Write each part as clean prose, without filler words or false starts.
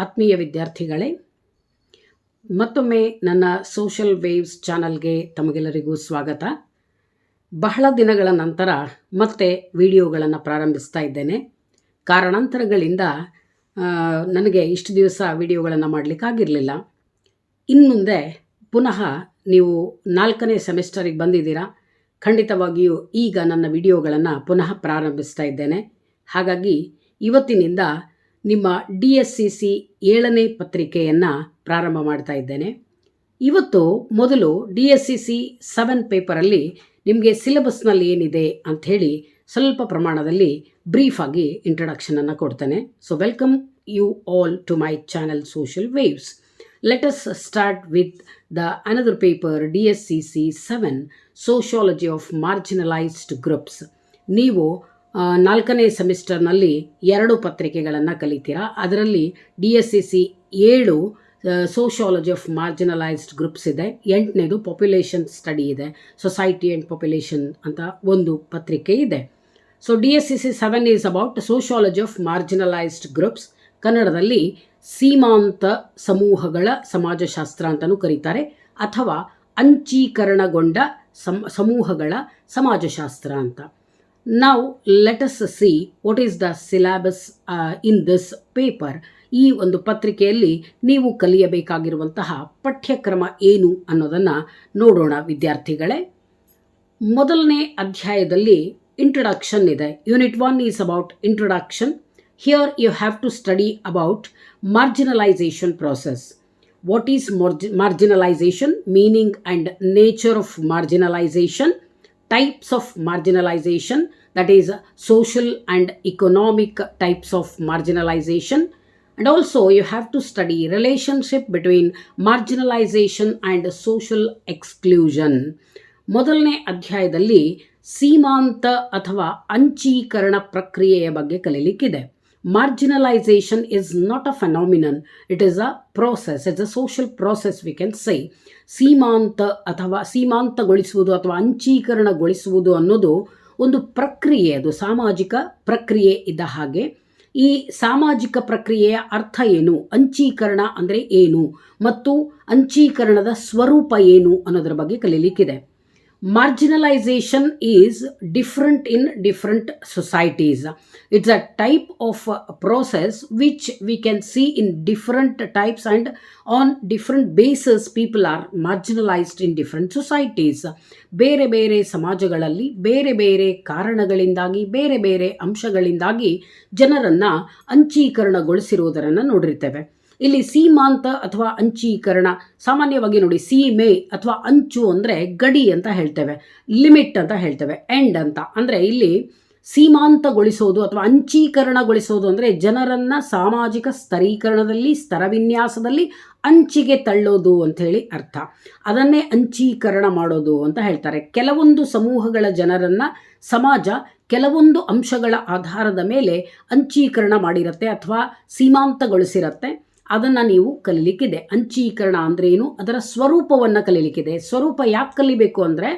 ಆತ್ಮೀಯ ವಿದ್ಯಾರ್ಥಿಗಳೇ, ಮತ್ತೊಮ್ಮೆ ನನ್ನ ಸೋಷಲ್ ವೇವ್ಸ್ ಚಾನಲ್ಗೆ ತಮಗೆಲ್ಲರಿಗೂ ಸ್ವಾಗತ. ಬಹಳ ದಿನಗಳ ನಂತರ ಮತ್ತೆ ವಿಡಿಯೋಗಳನ್ನು ಪ್ರಾರಂಭಿಸ್ತಾ ಇದ್ದೇನೆ. ಕಾರಣಾಂತರಗಳಿಂದ ನನಗೆ ಇಷ್ಟು ದಿವಸ ವಿಡಿಯೋಗಳನ್ನು ಮಾಡಲಿಕ್ಕಾಗಿರಲಿಲ್ಲ. ಇನ್ಮುಂದೆ ಪುನಃ ನೀವು 4ನೇ ಸೆಮಿಸ್ಟರಿಗೆ ಬಂದಿದ್ದೀರಾ. ಖಂಡಿತವಾಗಿಯೂ ಈಗ ನನ್ನ ವಿಡಿಯೋಗಳನ್ನು ಪುನಃ ಪ್ರಾರಂಭಿಸ್ತಾ ಇದ್ದೇನೆ. ಹಾಗಾಗಿ ಇವತ್ತಿನಿಂದ ನಿಮ್ಮ DSCC 7ನೇ ಪತ್ರಿಕೆಯನ್ನು ಪ್ರಾರಂಭ ಮಾಡ್ತಾ ಇದ್ದೇನೆ. ಇವತ್ತು ಮೊದಲು DSCC 7 ಪೇಪರಲ್ಲಿ ನಿಮಗೆ ಸಿಲೆಬಸ್ನಲ್ಲಿ ಏನಿದೆ ಅಂಥೇಳಿ ಸ್ವಲ್ಪ ಪ್ರಮಾಣದಲ್ಲಿ ಬ್ರೀಫಾಗಿ ಇಂಟ್ರಡಕ್ಷನನ್ನು ಕೊಡ್ತೇನೆ. So welcome you all to my channel social waves. Let us start with the another paper DSCC 7 Sociology of Marginalized Groups. ನೀವು 4ನೇ ಸೆಮಿಸ್ಟರ್ನಲ್ಲಿ 2 ಪತ್ರಿಕೆಗಳನ್ನು ಕಲಿತೀರಾ. ಅದರಲ್ಲಿ DSCC 7 sociology of marginalised groups ಇದೆ, 8ನೇದು ಪಾಪ್ಯುಲೇಷನ್ ಸ್ಟಡಿ ಇದೆ, ಸೊಸೈಟಿ ಆ್ಯಂಡ್ ಪಾಪ್ಯುಲೇಷನ್ ಅಂತ ಒಂದು ಪತ್ರಿಕೆ ಇದೆ. So DSCC 7 is about sociology of marginalised groups. ಕನ್ನಡದಲ್ಲಿ ಸೀಮಾಂತ ಸಮೂಹಗಳ ಸಮಾಜಶಾಸ್ತ್ರ ಅಂತಲೂ ಕರೀತಾರೆ, ಅಥವಾ ಅಂಚೀಕರಣಗೊಂಡ ಸಮೂಹಗಳ ಸಮಾಜಶಾಸ್ತ್ರ ಅಂತ. Now let us see what is the syllabus in this paper. ಈ ಒಂದು ಪತ್ರಿಕೆಯಲ್ಲಿ ನೀವು ಕಲಿಯಬೇಕಾಗಿರುವಂತಹ ಪಠ್ಯಕ್ರಮ ಏನು ಅನ್ನೋದನ್ನು ನೋಡೋಣ ವಿದ್ಯಾರ್ಥಿಗಳೇ. ಮೊದಲನೇ ಅಧ್ಯಾಯದಲ್ಲಿ ಇಂಟ್ರೊಡಕ್ಷನ್ ಇದೆ. Unit 1 is about introduction. Here you have to study about marginalization process. What is marginalization? Meaning and nature of marginalization. Types of marginalization, that is social and economic types of marginalization. And also you have to study relationship between marginalization and social exclusion. ಮೊದಲನೇ ಅಧ್ಯಾಯದಲ್ಲಿ ಸೀಮಾಂತ ಅಥವಾ ಅಂಚೀಕರಣ ಪ್ರಕ್ರಿಯೆಯ ಬಗ್ಗೆ ಕಲಿಯಲಿಕ್ಕಿದೆ. Marginalization is not a phenomenon, it is a process, it's a social process we can say. ಸೀಮಾಂತ ಅಥವಾ ಸೀಮಾಂತಗೊಳಿಸುವುದು ಅಥವಾ ಅಂಚೀಕರಣಗೊಳಿಸುವುದು ಅನ್ನೋದು ಒಂದು ಪ್ರಕ್ರಿಯೆ, ಅದು ಸಾಮಾಜಿಕ ಪ್ರಕ್ರಿಯೆ ಇದ್ದ ಹಾಗೆ. ಈ ಸಾಮಾಜಿಕ ಪ್ರಕ್ರಿಯೆಯ ಅರ್ಥ ಏನು, ಅಂಚೀಕರಣ ಅಂದರೆ ಏನು ಮತ್ತು ಅಂಚೀಕರಣದ ಸ್ವರೂಪ ಏನು ಅನ್ನೋದರ ಬಗ್ಗೆ ಕಲಿಯಲಿಕ್ಕಿದೆ. Marginalization is different in different societies. It's a type of process which we can see in different types, and on different bases people are marginalized in different societies. ಬೇರೆ ಬೇರೆ ಸಮಾಜಗಳಲ್ಲಿ ಬೇರೆ ಬೇರೆ ಕಾರಣಗಳಿಂದಾಗಿ ಬೇರೆ ಬೇರೆ ಅಂಶಗಳಿಂದಾಗಿ ಜನರನ್ನು ಅಂಚೀಕರಣಗೊಳಿಸಿರುವುದನ್ನು ನೋಡಿರ್ತೇವೆ. ಇಲ್ಲಿ ಸೀಮಾಂತ ಅಥವಾ ಅಂಚೀಕರಣ, ಸಾಮಾನ್ಯವಾಗಿ ನೋಡಿ, ಸೀಮೆ ಅಥವಾ ಅಂಚು ಅಂದರೆ ಗಡಿ ಅಂತ ಹೇಳ್ತೇವೆ, ಲಿಮಿಟ್ ಅಂತ ಹೇಳ್ತೇವೆ, ಎಂಡ್ ಅಂತ. ಅಂದರೆ ಇಲ್ಲಿ ಸೀಮಾಂತಗೊಳಿಸೋದು ಅಥವಾ ಅಂಚೀಕರಣಗೊಳಿಸೋದು ಅಂದರೆ ಜನರನ್ನು ಸಾಮಾಜಿಕ ಸ್ತರೀಕರಣದಲ್ಲಿ, ಸ್ತರವಿನ್ಯಾಸದಲ್ಲಿ ಅಂಚಿಗೆ ತಳ್ಳೋದು ಅಂಥೇಳಿ ಅರ್ಥ. ಅದನ್ನೇ ಅಂಚೀಕರಣ ಮಾಡೋದು ಅಂತ ಹೇಳ್ತಾರೆ. ಕೆಲವೊಂದು ಸಮೂಹಗಳ ಜನರನ್ನು ಸಮಾಜ ಕೆಲವೊಂದು ಅಂಶಗಳ ಆಧಾರದ ಮೇಲೆ ಅಂಚೀಕರಣ ಮಾಡಿರುತ್ತೆ ಅಥವಾ ಸೀಮಾಂತಗೊಳಿಸಿರುತ್ತೆ. ಅದನ್ನು ನೀವು ಕಲಿಲಿಕ್ಕಿದೆ. ಅಂಚೀಕರಣ ಅಂದ್ರೇನು, ಅದರ ಸ್ವರೂಪವನ್ನು ಕಲಿಲಿಕ್ಕಿದೆ. ಸ್ವರೂಪ ಯಾಕೆ ಕಲಿಬೇಕು ಅಂದರೆ,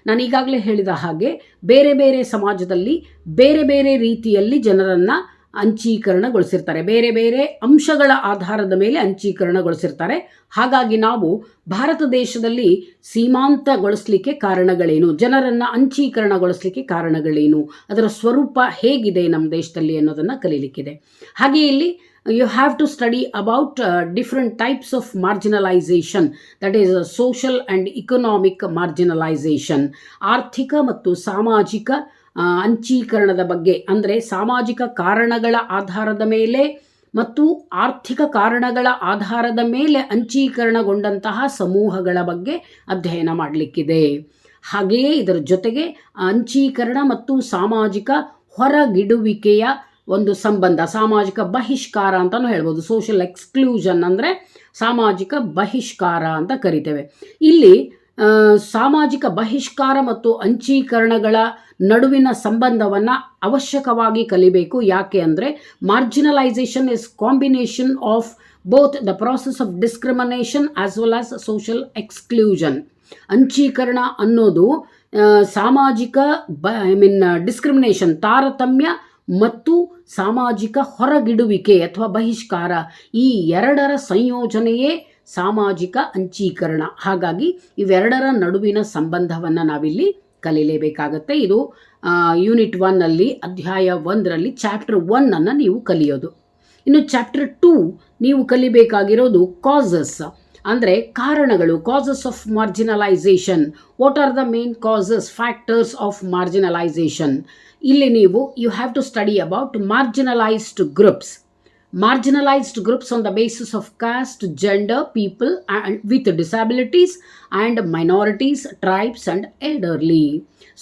ನಾನು ಈಗಾಗಲೇ ಹೇಳಿದ ಹಾಗೆ ಬೇರೆ ಬೇರೆ ಸಮಾಜದಲ್ಲಿ ಬೇರೆ ಬೇರೆ ರೀತಿಯಲ್ಲಿ ಜನರನ್ನು ಅಂಚೀಕರಣಗೊಳಿಸಿರ್ತಾರೆ, ಬೇರೆ ಬೇರೆ ಅಂಶಗಳ ಆಧಾರದ ಮೇಲೆ ಅಂಚೀಕರಣಗೊಳಿಸಿರ್ತಾರೆ. ಹಾಗಾಗಿ ನಾವು ಭಾರತ ದೇಶದಲ್ಲಿ ಸೀಮಾಂತಗೊಳಿಸಲಿಕ್ಕೆ ಕಾರಣಗಳೇನು, ಜನರನ್ನು ಅಂಚೀಕರಣಗೊಳಿಸಲಿಕ್ಕೆ ಕಾರಣಗಳೇನು, ಅದರ ಸ್ವರೂಪ ಹೇಗಿದೆ ನಮ್ಮ ದೇಶದಲ್ಲಿ ಅನ್ನೋದನ್ನು ಕಲಿಲಿಕ್ಕಿದೆ. ಹಾಗೆ ಇಲ್ಲಿ you have to study about different types of marginalization, that is social and economic marginalization. ಆರ್ಥಿಕ ಮತ್ತು ಸಾಮಾಜಿಕ ಅಂಚೀಕರಣದ ಬಗ್ಗೆ, ಅಂದರೆ ಸಾಮಾಜಿಕ ಕಾರಣಗಳ ಆಧಾರದ ಮೇಲೆ ಮತ್ತು ಆರ್ಥಿಕ ಕಾರಣಗಳ ಆಧಾರದ ಮೇಲೆ ಅಂಚೀಕರಣಗೊಂಡಂತಹ ಸಮೂಹಗಳ ಬಗ್ಗೆ ಅಧ್ಯಯನ ಮಾಡಲಿಕ್ಕಿದೆ. ಹಾಗೆಯೇ ಇದರ ಜೊತೆಗೆ ಅಂಚೀಕರಣ ಮತ್ತು ಸಾಮಾಜಿಕ ಹೊರಗಿಡುವಿಕೆಯ ಒಂದು ಸಂಬಂಧ, ಸಾಮಾಜಿಕ ಬಹಿಷ್ಕಾರ ಅಂತಲೂ ಹೇಳ್ಬೋದು. ಸೋಷಿಯಲ್ ಎಕ್ಸ್ಕ್ಲೂಷನ್ ಅಂದರೆ ಸಾಮಾಜಿಕ ಬಹಿಷ್ಕಾರ ಅಂತ ಕರಿತೇವೆ. ಇಲ್ಲಿ ಸಾಮಾಜಿಕ ಬಹಿಷ್ಕಾರ ಮತ್ತು ಅಂಚೀಕರಣಗಳ ನಡುವಿನ ಸಂಬಂಧವನ್ನು ಅವಶ್ಯಕವಾಗಿ ಕಲಿಬೇಕು. ಯಾಕೆ ಅಂದರೆ marginalization is combination of both the process of discrimination as well as social exclusion. ಅಂಚೀಕರಣ ಅನ್ನೋದು ಸಾಮಾಜಿಕ ಡಿಸ್ಕ್ರಿಮಿನೇಷನ್, ತಾರತಮ್ಯ ಮತ್ತು ಸಾಮಾಜಿಕ ಹೊರಗಿಡುವಿಕೆ ಅಥವಾ ಬಹಿಷ್ಕಾರ, ಈ ಎರಡರ ಸಂಯೋಜನೆಯೇ ಸಾಮಾಜಿಕ ಅಂಚೀಕರಣ. ಹಾಗಾಗಿ ಇವೆರಡರ ನಡುವಿನ ಸಂಬಂಧವನ್ನು ನಾವಿಲ್ಲಿ ಕಲೀಲೇಬೇಕಾಗತ್ತೆ. ಇದು ಯೂನಿಟ್ 1 ಅಧ್ಯಾಯ 1 ಚಾಪ್ಟರ್ 1 ನೀವು ಕಲಿಯೋದು. ಇನ್ನು ಚಾಪ್ಟರ್ 2 ನೀವು ಕಲಿಬೇಕಾಗಿರೋದು ಕಾಸಸ್, ಅಂದರೆ ಕಾರಣಗಳು. Causes of marginalization. What are the main causes, factors of marginalization. ಇಲ್ಲಿ ನೀವು you have to study about marginalized groups. Marginalized groups on the basis of caste, gender, people and with disabilities and minorities, tribes and elderly.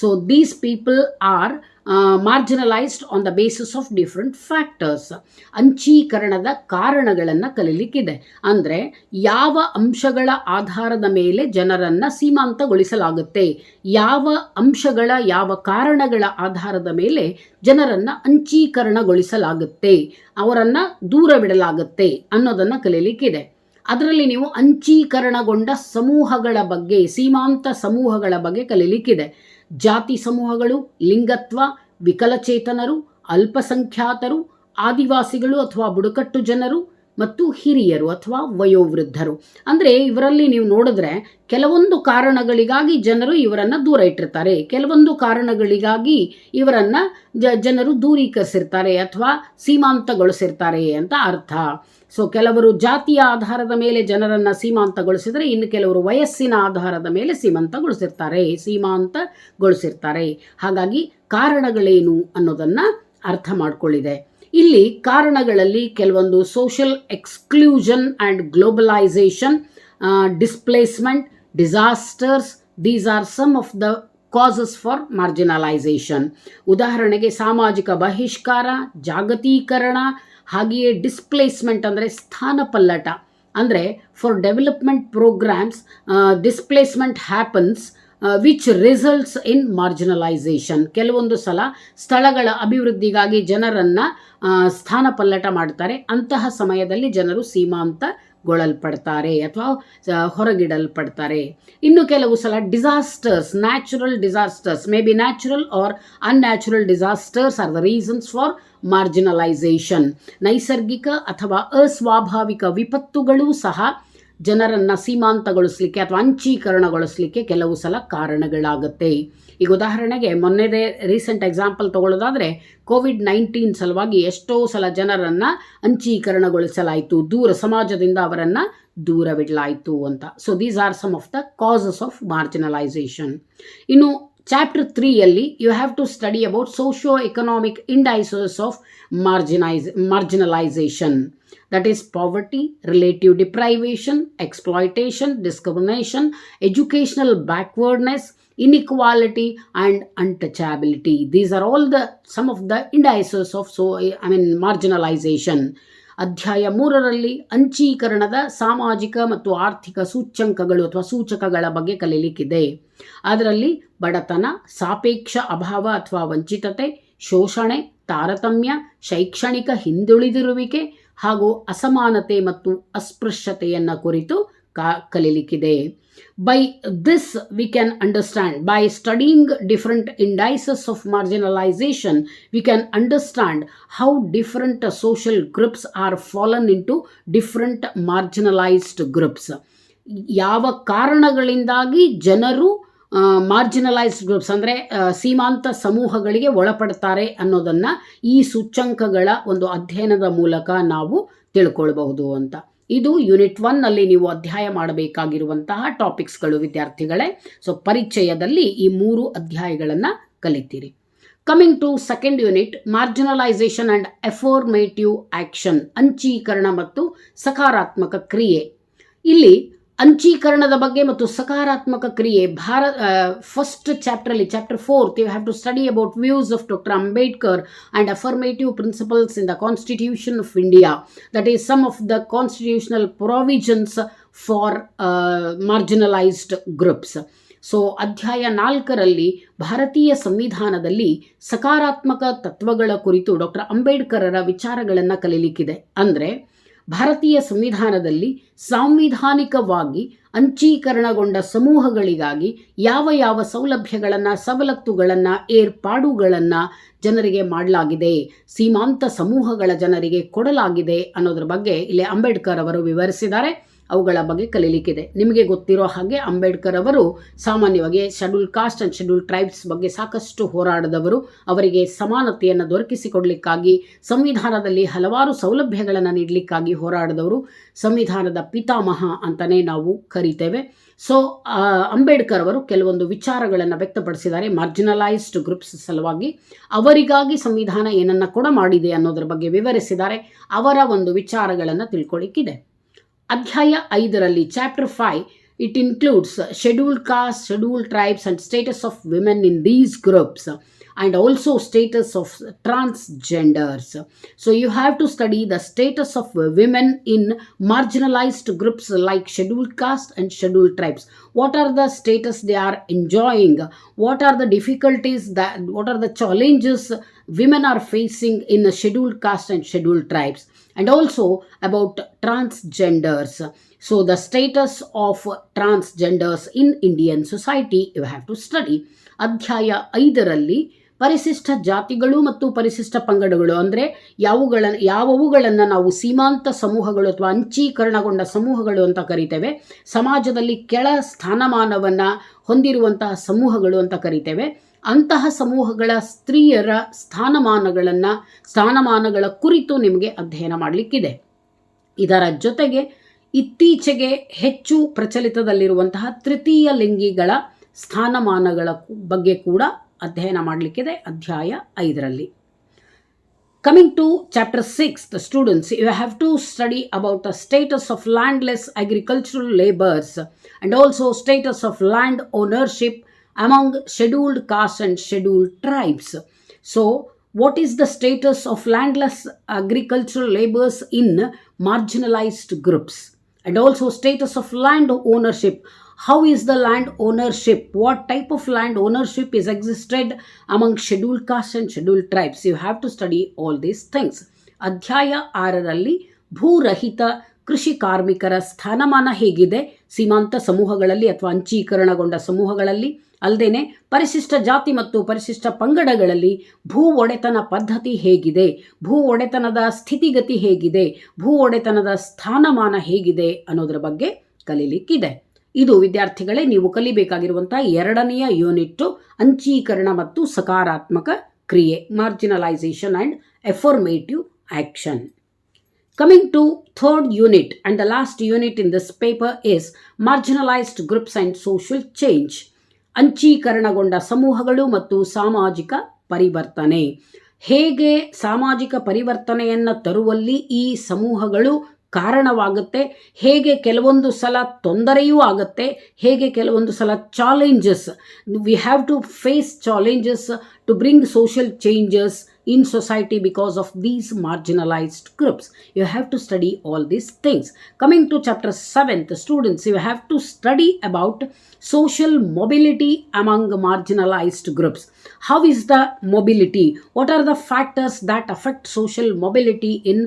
So these people are marginalized on the basis of different factors. ಅಂಚೀಕರಣದ ಕಾರಣಗಳನ್ನು ಕಲಿಲಿಕ್ಕಿದೆ. ಅಂದರೆ ಯಾವ ಅಂಶಗಳ ಆಧಾರದ ಮೇಲೆ ಜನರನ್ನು ಸೀಮಾಂತಗೊಳಿಸಲಾಗುತ್ತೆ, ಯಾವ ಅಂಶಗಳ ಯಾವ ಕಾರಣಗಳ ಆಧಾರದ ಮೇಲೆ ಜನರನ್ನು ಅಂಚೀಕರಣಗೊಳಿಸಲಾಗುತ್ತೆ, ಅವರನ್ನು ದೂರವಿಡಲಾಗುತ್ತೆ ಅನ್ನೋದನ್ನು ಕಲಿಲಿಕ್ಕಿದೆ. ಅದರಲ್ಲಿ ನೀವು ಅಂಚೀಕರಣಗೊಂಡ ಸಮೂಹಗಳ ಬಗ್ಗೆ, ಸೀಮಾಂತ ಸಮೂಹಗಳ ಬಗ್ಗೆ ಕಲಿಲಿಕ್ಕಿದೆ. ಜಾತಿ ಸಮೂಹಗಳು, ಲಿಂಗತ್ವ, ವಿಕಲಚೇತನರು, ಅಲ್ಪಸಂಖ್ಯಾತರು, ಆದಿವಾಸಿಗಳು ಅಥವಾ ಬುಡಕಟ್ಟು ಜನರು ಮತ್ತು ಹಿರಿಯರು ಅಥವಾ ವಯೋವೃದ್ಧರು. ಅಂದರೆ ಇವರಲ್ಲಿ ನೀವು ನೋಡಿದ್ರೆ ಕೆಲವೊಂದು ಕಾರಣಗಳಿಗಾಗಿ ಜನರು ಇವರನ್ನು ದೂರ ಇಟ್ಟಿರ್ತಾರೆ, ಕೆಲವೊಂದು ಕಾರಣಗಳಿಗಾಗಿ ಇವರನ್ನು ಜನರು ದೂರೀಕರಿಸಿರ್ತಾರೆ ಅಥವಾ ಸೀಮಾಂತಗೊಳಿಸಿರ್ತಾರೆ ಅಂತ ಅರ್ಥ. ಸೊ ಕೆಲವರು ಜಾತಿಯ ಆಧಾರದ ಮೇಲೆ ಜನರನ್ನು ಸೀಮಾಂತಗೊಳಿಸಿದರೆ, ಇನ್ನು ಕೆಲವರು ವಯಸ್ಸಿನ ಆಧಾರದ ಮೇಲೆ ಸೀಮಾಂತಗೊಳಿಸಿರ್ತಾರೆ. ಹಾಗಾಗಿ ಕಾರಣಗಳೇನು ಅನ್ನೋದನ್ನು ಅರ್ಥ ಮಾಡ್ಕೊಳ್ಳಿದೆ. ಇಲ್ಲಿ ಕಾರಣಗಳಲ್ಲಿ ಕೆಲವೊಂದು social exclusion and globalization, displacement, disasters, these are some of the causes for marginalization. ಉದಾಹರಣೆಗೆ ಸಾಮಾಜಿಕ ಬಹಿಷ್ಕಾರ, ಜಾಗತೀಕರಣ, ಹಾಗೆಯೇ ಡಿಸ್ಪ್ಲೇಸ್ಮೆಂಟ್ ಅಂದರೆ ಸ್ಥಾನಪಲ್ಲಟ. ಅಂದರೆ for development programs displacement happens which results in marginalization. ಕೆಲವೊಂದು ಸಲ ಸ್ಥಳಗಳ ಅಭಿವೃದ್ಧಿಗಾಗಿ ಜನರನ್ನು ಸ್ಥಾನಪಲ್ಲಟ ಮಾಡ್ತಾರೆ. ಅಂತಹ ಸಮಯದಲ್ಲಿ ಜನರು ಸೀಮಾಂತಗೊಳ್ಳಲ್ಪಡ್ತಾರೆ ಅಥವಾ ಹೊರಗಿಡಲ್ಪಡ್ತಾರೆ. ಇನ್ನು ಕೆಲವು ಸಲ disasters, natural disasters, may be natural or unnatural disasters are the reasons for marginalization. ನೈಸರ್ಗಿಕ ಅಥವಾ ಅಸ್ವಾಭಾವಿಕ ವಿಪತ್ತುಗಳೂ ಸಹ ಜನರನ್ನು ಸೀಮಾಂತಗೊಳಿಸಲಿಕ್ಕೆ ಅಥವಾ ಅಂಚೀಕರಣಗೊಳಿಸಲಿಕ್ಕೆ ಕೆಲವು ಸಲ ಕಾರಣಗಳಾಗುತ್ತೆ. ಈಗ ಉದಾಹರಣೆಗೆ ಮೊನ್ನೆದೇ ರೀಸೆಂಟ್ ಎಕ್ಸಾಂಪಲ್ ತಗೊಳ್ಳೋದಾದರೆ ಕೋವಿಡ್-19 ಸಲುವಾಗಿ ಎಷ್ಟೋ ಸಲ ಜನರನ್ನು ಅಂಚೀಕರಣಗೊಳಿಸಲಾಯಿತು, ಸಮಾಜದಿಂದ ಅವರನ್ನು ದೂರವಿಡಲಾಯಿತು ಅಂತ. So these are some of the causes of marginalization. ಇನ್ನು chapter 3 you have to study about socio economic indices of marginalization. That is poverty, relative deprivation, exploitation, discrimination, educational backwardness, inequality and untouchability. These are all some of the indices of marginalization. ಅಧ್ಯಾಯ 3 ಅಂಚೀಕರಣದ ಸಾಮಾಜಿಕ ಮತ್ತು ಆರ್ಥಿಕ ಸೂಚ್ಯಂಕಗಳು ಅಥವಾ ಸೂಚಕಗಳ ಬಗ್ಗೆ ಕಲಿಯಲಿಕ್ಕಿದೆ. ಅದರಲ್ಲಿ ಬಡತನ, ಸಾಪೇಕ್ಷ ಅಭಾವ ಅಥವಾ ವಂಚಿತತೆ, ಶೋಷಣೆ, ತಾರತಮ್ಯ, ಶೈಕ್ಷಣಿಕ ಹಿಂದುಳಿದಿರುವಿಕೆ ಹಾಗೂ ಅಸಮಾನತೆ ಮತ್ತು ಅಸ್ಪೃಶ್ಯತೆಯನ್ನು ಕುರಿತು ಕಲಿಯಲಿಕ್ಕಿದೆ. By this we can understand, by studying different indices of marginalization, we can understand how different social groups are fallen into different marginalized groups. ಯಾವ ಕಾರಣಗಳಿಂದಾಗಿ ಜನರು ಮಾರ್ಜಿನಲೈಸ್ಡ್ ಗ್ರೂಪ್ಸ್ ಅಂದರೆ ಸೀಮಾಂತ ಸಮೂಹಗಳಿಗೆ ಒಳಪಡ್ತಾರೆ ಅನ್ನೋದನ್ನು ಈ ಸೂಚ್ಯಂಕಗಳ ಒಂದು ಅಧ್ಯಯನದ ಮೂಲಕ ನಾವು ತಿಳ್ಕೊಳ್ಬಹುದು ಅಂತ. ಇದು ಯೂನಿಟ್ 1 ನೀವು ಅಧ್ಯಾಯ ಮಾಡಬೇಕಾಗಿರುವಂತಹ ಟಾಪಿಕ್ಸ್ಗಳು ವಿದ್ಯಾರ್ಥಿಗಳೇ. ಸೊ ಪರಿಚಯದಲ್ಲಿ ಈ 3 ಅಧ್ಯಾಯಗಳನ್ನು ಕಲಿತೀರಿ. Coming to second unit, marginalization and affirmative action, ಅಂಚೀಕರಣ ಮತ್ತು ಸಕಾರಾತ್ಮಕ ಕ್ರಿಯೆ. ಇಲ್ಲಿ ಅಂಚೀಕರಣದ ಬಗ್ಗೆ ಮತ್ತು ಸಕಾರಾತ್ಮಕ ಕ್ರಿಯೆ ಫಸ್ಟ್ ಚಾಪ್ಟರ್ಲಿ, chapter 4 you have to study about views of doctor Ambedkar and affirmative principles in the constitution of India. That is some of the constitutional provisions for marginalized groups. So ಅಧ್ಯಾಯ 4 ಭಾರತೀಯ ಸಂವಿಧಾನದಲ್ಲಿ ಸಕಾರಾತ್ಮಕ ತತ್ವಗಳ ಕುರಿತು ಡಾಕ್ಟರ್ ಅಂಬೇಡ್ಕರರ ವಿಚಾರಗಳನ್ನು ಕಲಿಯಲಿಕ್ಕಿದೆ. ಅಂದರೆ ಭಾರತೀಯ ಸಂವಿಧಾನದಲ್ಲಿ ಸಾಂವಿಧಾನಿಕವಾಗಿ ಅಂಚೀಕರಣಗೊಂಡ ಸಮೂಹಗಳಿಗಾಗಿ ಯಾವ ಯಾವ ಸೌಲಭ್ಯಗಳನ್ನು, ಸವಲತ್ತುಗಳನ್ನು, ಏರ್ಪಾಡುಗಳನ್ನು ಜನರಿಗೆ ಮಾಡಲಾಗಿದೆ, ಸೀಮಾಂತ ಸಮೂಹಗಳ ಜನರಿಗೆ ಕೊಡಲಾಗಿದೆ ಅನ್ನೋದ್ರ ಬಗ್ಗೆ ಇಲ್ಲಿ ಅಂಬೇಡ್ಕರ್ ಅವರು ವಿವರಿಸಿದ್ದಾರೆ. ಅವುಗಳ ಬಗ್ಗೆ ಕಲೀಲಿಕ್ಕಿದೆ. ನಿಮಗೆ ಗೊತ್ತಿರೋ ಹಾಗೆ ಅಂಬೇಡ್ಕರ್ ಅವರು ಸಾಮಾನ್ಯವಾಗಿ schedule caste and schedule tribes ಬಗ್ಗೆ ಸಾಕಷ್ಟು ಹೋರಾಡಿದವರು. ಅವರಿಗೆ ಸಮಾನತೆಯನ್ನು ದೊರಕಿಸಿಕೊಡಲಿಕ್ಕಾಗಿ ಸಂವಿಧಾನದಲ್ಲಿ ಹಲವಾರು ಸೌಲಭ್ಯಗಳನ್ನು ನೀಡಲಿಕ್ಕಾಗಿ ಹೋರಾಡಿದವರು. ಸಂವಿಧಾನದ ಪಿತಾಮಹ ಅಂತಲೇ ನಾವು ಕರಿತೇವೆ. ಸೊ ಅಂಬೇಡ್ಕರ್ ಅವರು ಕೆಲವೊಂದು ವಿಚಾರಗಳನ್ನು ವ್ಯಕ್ತಪಡಿಸಿದ್ದಾರೆ ಮಾರ್ಜಿನಲೈಸ್ಡ್ ಗ್ರೂಪ್ಸ್ ಸಲುವಾಗಿ. ಅವರಿಗಾಗಿ ಸಂವಿಧಾನ ಏನನ್ನು ಕೂಡ ಮಾಡಿದೆ ಅನ್ನೋದ್ರ ಬಗ್ಗೆ ವಿವರಿಸಿದ್ದಾರೆ. ಅವರ ಒಂದು ವಿಚಾರಗಳನ್ನು ತಿಳ್ಕೊಳ್ಳಿಕ್ಕಿದೆ. ಅಧ್ಯಾಯ 5ರಲ್ಲಿ chapter 5 it includes scheduled castes, scheduled tribes and status of women in these groups and also status of transgenders. So you have to study the status of women in marginalized groups like scheduled caste and scheduled tribes. What are the status they are enjoying? What are the difficulties, what are the challenges women are facing in the scheduled caste and scheduled tribes? And also about transgenders. So the status of transgenders in Indian society you have to study. ಅಧ್ಯಾಯ 5ರಲ್ಲಿ ಪರಿಶಿಷ್ಟ ಜಾತಿಗಳು ಮತ್ತು ಪರಿಶಿಷ್ಟ ಪಂಗಡಗಳು ಅಂದರೆ ಯಾವುವುಗಳನ್ನು ನಾವು ಸೀಮಾಂತ ಸಮೂಹಗಳು ಅಥವಾ ಅಂಚೀಕರಣಗೊಂಡ ಸಮೂಹಗಳು ಅಂತ ಕರಿತೇವೆ, ಸಮಾಜದಲ್ಲಿ ಕೆಳ ಸ್ಥಾನಮಾನವನ್ನು ಹೊಂದಿರುವಂತಹ ಸಮೂಹಗಳು ಅಂತ ಕರಿತೇವೆ. ಅಂತಹ ಸಮೂಹಗಳ ಸ್ತ್ರೀಯರ ಸ್ಥಾನಮಾನಗಳ ಕುರಿತು ನಿಮಗೆ ಅಧ್ಯಯನ ಮಾಡಲಿಕ್ಕಿದೆ. ಇದರ ಜೊತೆಗೆ ಇತ್ತೀಚೆಗೆ ಹೆಚ್ಚು ಪ್ರಚಲಿತದಲ್ಲಿರುವಂತಹ ತೃತೀಯ ಲಿಂಗಿಗಳ ಸ್ಥಾನಮಾನಗಳ ಬಗ್ಗೆ ಕೂಡ ಅಧ್ಯಯನ ಮಾಡಲಿಕ್ಕಿದೆ ಅಧ್ಯಾಯ 5ರಲ್ಲಿ. Coming to chapter 6, the students, you have to study about the status of landless agricultural laborers and also status of land ownership among scheduled castes and scheduled tribes. So, what is the status of landless agricultural laborers in marginalized groups? And also status of land ownership. How is the land ownership? What type of land ownership is existed among scheduled castes and scheduled tribes? You have to study all these things. ಅಧ್ಯಾಯ 6ರಲ್ಲಿ ಭೂರಹಿತ ಕೃಷಿ ಕಾರ್ಮಿಕರ ಸ್ಥಾನಮಾನ ಹೇಗಿದೆ ಸೀಮಾಂತ ಸಮೂಹಗಳಲ್ಲಿ ಅಥವಾ ಅಂಚೀಕರಣಗೊಂಡ ಸಮೂಹಗಳಲ್ಲಿ, ಅಲ್ಲದೆ ಪರಿಶಿಷ್ಟ ಜಾತಿ ಮತ್ತು ಪರಿಶಿಷ್ಟ ಪಂಗಡಗಳಲ್ಲಿ ಭೂ ಒಡೆತನ ಪದ್ಧತಿ ಹೇಗಿದೆ, ಭೂ ಒಡೆತನದ ಸ್ಥಿತಿಗತಿ ಹೇಗಿದೆ, ಭೂ ಒಡೆತನದ ಸ್ಥಾನಮಾನ ಹೇಗಿದೆ ಅನ್ನೋದರ ಬಗ್ಗೆ ಕಲೀಲಿಕ್ಕಿದೆ. ಇದು ವಿದ್ಯಾರ್ಥಿಗಳೇ ನೀವು ಕಲಿಬೇಕಾಗಿರುವಂಥ 2ನೆಯ ಯೂನಿಟ್ಟು ಅಂಚೀಕರಣ ಮತ್ತು ಸಕಾರಾತ್ಮಕ ಕ್ರಿಯೆ, marginalization and affirmative action. Coming to 3rd unit and the last unit in this paper is marginalized groups and social change. ಅಂಚೀಕರಣಗೊಂಡ ಸಮೂಹಗಳು ಮತ್ತು ಸಾಮಾಜಿಕ ಪರಿವರ್ತನೆ. ಹೇಗೆ ಸಾಮಾಜಿಕ ಪರಿವರ್ತನೆಯನ್ನು ತರುವಲ್ಲಿ ಈ ಸಮೂಹಗಳು ಕಾರಣವಾಗುತ್ತೆ, ಹೇಗೆ ಕೆಲವೊಂದು ಸಲ ತೊಂದರೆಯೂ ಆಗುತ್ತೆ, ಹೇಗೆ ಕೆಲವೊಂದು ಸಲ challenges, we have to face challenges to bring social changes in society because of these marginalized groups. You have to study all these things. Coming to chapter 7, the students, you have to study about social mobility among marginalized groups. How is the mobility? What are the factors that affect social mobility in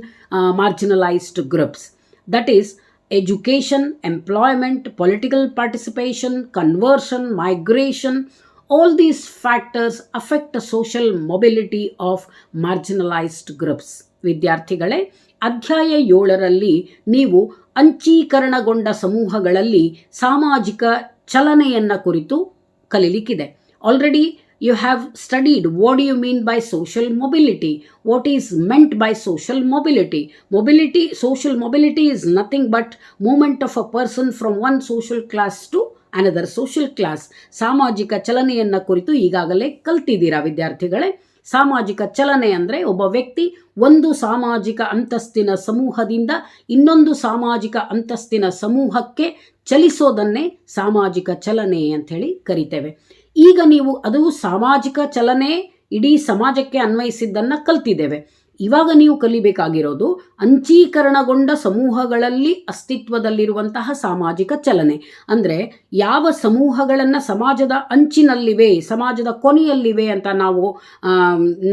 marginalized groups? That is education, employment, political participation, conversion, migration. All these factors affect the social mobility of marginalized groups. ವಿದ್ಯಾರ್ಥಿಗಳೇ, ಅಧ್ಯಾಯ 7ರಲ್ಲಿ ನೀವು ಅಂಚೀಕರಣಗೊಂಡ ಸಮೂಹಗಳಲ್ಲಿ ಸಾಮಾಜಿಕ ಚಲನೆಯನ್ನು ಕುರಿತು ಕಲೀಲಿಕ್ಕಿದೆ. Already you have studied what do you mean by social mobility, what is meant by social mobility. Social mobility is nothing but movement of a person from one social class to another social class. ಸಾಮಾಜಿಕ ಚಲನೆಯನ್ನು ಕುರಿತು ಈಗಾಗಲೇ ಕಲ್ತಿದ್ದೀರಾ ವಿದ್ಯಾರ್ಥಿಗಳೇ. ಸಾಮಾಜಿಕ ಚಲನೆ ಅಂದರೆ ಒಬ್ಬ ವ್ಯಕ್ತಿ ಒಂದು ಸಾಮಾಜಿಕ ಅಂತಸ್ತಿನ ಸಮೂಹದಿಂದ ಇನ್ನೊಂದು ಸಾಮಾಜಿಕ ಅಂತಸ್ತಿನ ಸಮೂಹಕ್ಕೆ ಚಲಿಸೋದನ್ನೇ ಸಾಮಾಜಿಕ ಚಲನೆ ಅಂಥೇಳಿ ಕರಿತೇವೆ. ಈಗ ನೀವು ಅದು ಸಾಮಾಜಿಕ ಚಲನೆ ಇಡೀ ಸಮಾಜಕ್ಕೆ ಅನ್ವಯಿಸಿದ್ದನ್ನು ಕಲ್ತಿದ್ದೇವೆ. ಇವಾಗ ನೀವು ಕಲಿಬೇಕಾಗಿರೋದು ಅಂಚೀಕರಣಗೊಂಡ ಸಮೂಹಗಳಲ್ಲಿ ಅಸ್ತಿತ್ವದಲ್ಲಿರುವಂತಹ ಸಾಮಾಜಿಕ ಚಲನೆ. ಅಂದರೆ ಯಾವ ಸಮೂಹಗಳನ್ನು ಸಮಾಜದ ಅಂಚಿನಲ್ಲಿವೆ, ಸಮಾಜದ ಕೊನೆಯಲ್ಲಿವೆ ಅಂತ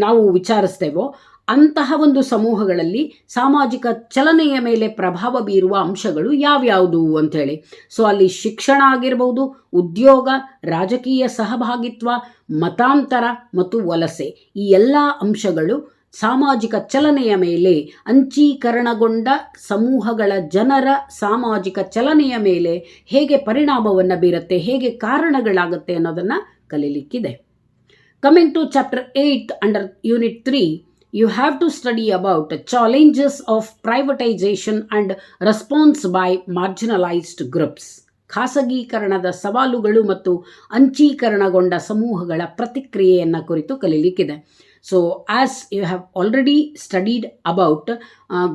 ನಾವು ವಿಚಾರಿಸ್ತೇವೋ ಅಂತಹ ಒಂದು ಸಮೂಹಗಳಲ್ಲಿ ಸಾಮಾಜಿಕ ಚಲನೆಯ ಮೇಲೆ ಪ್ರಭಾವ ಬೀರುವ ಅಂಶಗಳು ಯಾವ್ಯಾವುದು ಅಂಥೇಳಿ. ಸೊ ಅಲ್ಲಿ ಶಿಕ್ಷಣ ಆಗಿರ್ಬೋದು, ಉದ್ಯೋಗ, ರಾಜಕೀಯ ಸಹಭಾಗಿತ್ವ, ಮತಾಂತರ ಮತ್ತು ವಲಸೆ, ಈ ಎಲ್ಲ ಅಂಶಗಳು ಸಾಮಾಜಿಕ ಚಲನೆಯ ಮೇಲೆ, ಅಂಚೀಕರಣಗೊಂಡ ಸಮೂಹಗಳ ಜನರ ಸಾಮಾಜಿಕ ಚಲನೆಯ ಮೇಲೆ ಹೇಗೆ ಪರಿಣಾಮವನ್ನು ಬೀರುತ್ತೆ, ಹೇಗೆ ಕಾರಣಗಳಾಗುತ್ತೆ ಅನ್ನೋದನ್ನು ಕಲೀಲಿಕ್ಕಿದೆ. Coming to chapter 8 under unit 3, you have to study about challenges of privatization and response by marginalized groups. ಖಾಸಗೀಕರಣದ ಸವಾಲುಗಳು ಮತ್ತು ಅಂಚೀಕರಣಗೊಂಡ ಸಮೂಹಗಳ ಪ್ರತಿಕ್ರಿಯೆಯನ್ನು ಕುರಿತು ಕಲೀಲಿಕ್ಕಿದೆ. So as you have already studied about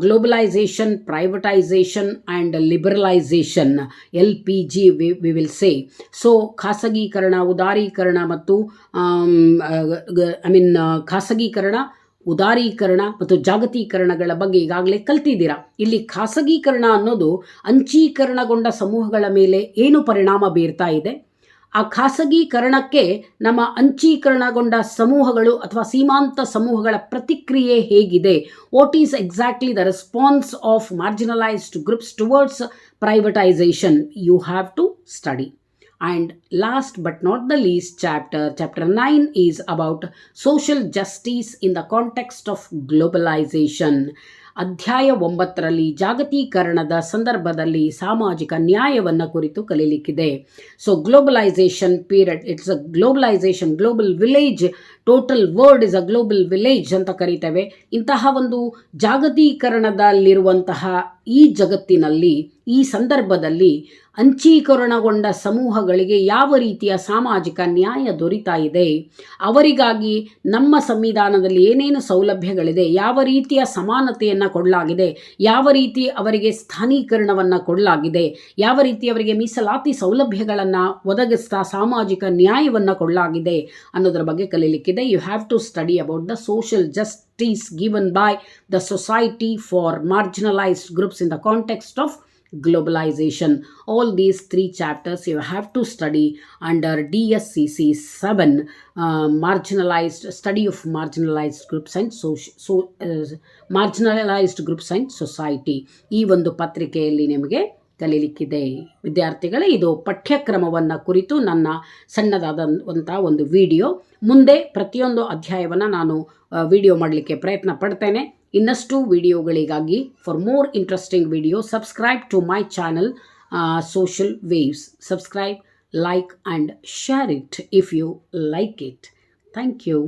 globalization, privatization and liberalization, LPG we will say. So ಖಾಸಗೀಕರಣ, ಉದಾರೀಕರಣ ಮತ್ತು ಖಾಸಗೀಕರಣ, ಉದಾರೀಕರಣ ಮತ್ತು ಜಾಗತೀಕರಣಗಳ ಬಗ್ಗೆ ಈಗಾಗಲೇ ಕಲ್ತಿದ್ದೀರಾ. ಇಲ್ಲಿ ಖಾಸಗೀಕರಣ ಅನ್ನೋದು ಅಂಚೀಕರಣಗೊಂಡ ಸಮೂಹಗಳ ಮೇಲೆ ಏನು ಪರಿಣಾಮ ಬೀರ್ತಾ ಇದೆ, ಆ ಖಾಸಗೀಕರಣಕ್ಕೆ ನಮ್ಮ ಅಂಚೀಕರಣಗೊಂಡ ಸಮೂಹಗಳು ಅಥವಾ ಸೀಮಾಂತ ಸಮೂಹಗಳ ಪ್ರತಿಕ್ರಿಯೆ ಹೇಗಿದೆ, what is exactly the response of marginalised groups towards privatisation, you have to study. And last but not the least, chapter 9 is about social justice in the context of globalization. ಅಧ್ಯಾಯ 9ರಲ್ಲಿ ಜಾಗತೀಕರಣದ ಸಂದರ್ಭದಲ್ಲಿ ಸಾಮಾಜಿಕ ನ್ಯಾಯವನ್ನು ಕುರಿತು ಕಲೀಲಿಕ್ಕಿದೆ. So globalization period, it's a globalization, global village, total world is a global village ಅಂತ ಕರೀತೇವೆ. ಇಂತಹ ಒಂದು ಜಾಗತೀಕರಣದಲ್ಲಿರುವಂತಹ ಈ ಜಗತ್ತಿನಲ್ಲಿ, ಈ ಸಂದರ್ಭದಲ್ಲಿ ಅಂಚೀಕರಣಗೊಂಡ ಸಮೂಹಗಳಿಗೆ ಯಾವ ರೀತಿಯ ಸಾಮಾಜಿಕ ನ್ಯಾಯ ದೊರೀತಾ ಇದೆ, ಅವರಿಗಾಗಿ ನಮ್ಮ ಸಂವಿಧಾನದಲ್ಲಿ ಏನೇನು ಸೌಲಭ್ಯಗಳಿದೆ, ಯಾವ ರೀತಿಯ ಸಮಾನತೆಯನ್ನು ಕೊಡಲಾಗಿದೆ, ಯಾವ ರೀತಿ ಅವರಿಗೆ ಸ್ಥಾನೀಕರಣವನ್ನು ಕೊಡಲಾಗಿದೆ, ಯಾವ ರೀತಿ ಅವರಿಗೆ ಮೀಸಲಾತಿ ಸೌಲಭ್ಯಗಳನ್ನು ಒದಗಿಸ್ತಾ ಸಾಮಾಜಿಕ ನ್ಯಾಯವನ್ನು ಕೊಡಲಾಗಿದೆ ಅನ್ನೋದರ ಬಗ್ಗೆ ಕಲೀಲಿಕ್ಕಿದೆ. You have to study about the social justice given by the society for marginalized groups in the context of globalization. All these 3 chapters you have to study under DSCC 7, marginalized study of marginalized groups and marginalized groups and society. ಈ ಒಂದು ಪತ್ರಿಕೆಯಲ್ಲಿ ನಿಮಗೆ ಕಲೀಲಿಕ್ಕಿದೆ. ವಿದ್ಯಾರ್ಥಿಗಳೇ, ಇದು ಪಠ್ಯಕ್ರಮವನ್ನು ಕುರಿತು ನನ್ನ ಸಣ್ಣದಾದಂಥ ಒಂದು ವಿಡಿಯೋ. ಮುಂದೆ ಪ್ರತಿಯೊಂದು ಅಧ್ಯಾಯವನ್ನು ನಾನು ವಿಡಿಯೋ ಮಾಡಲಿಕ್ಕೆ ಪ್ರಯತ್ನ ಪಡ್ತೇನೆ. ಇನ್ನಷ್ಟು ವಿಡಿಯೋಗಳಿಗಾಗಿ, for more interesting video, subscribe to my channel social Waves. Subscribe, like and share it if you like it. Thank you.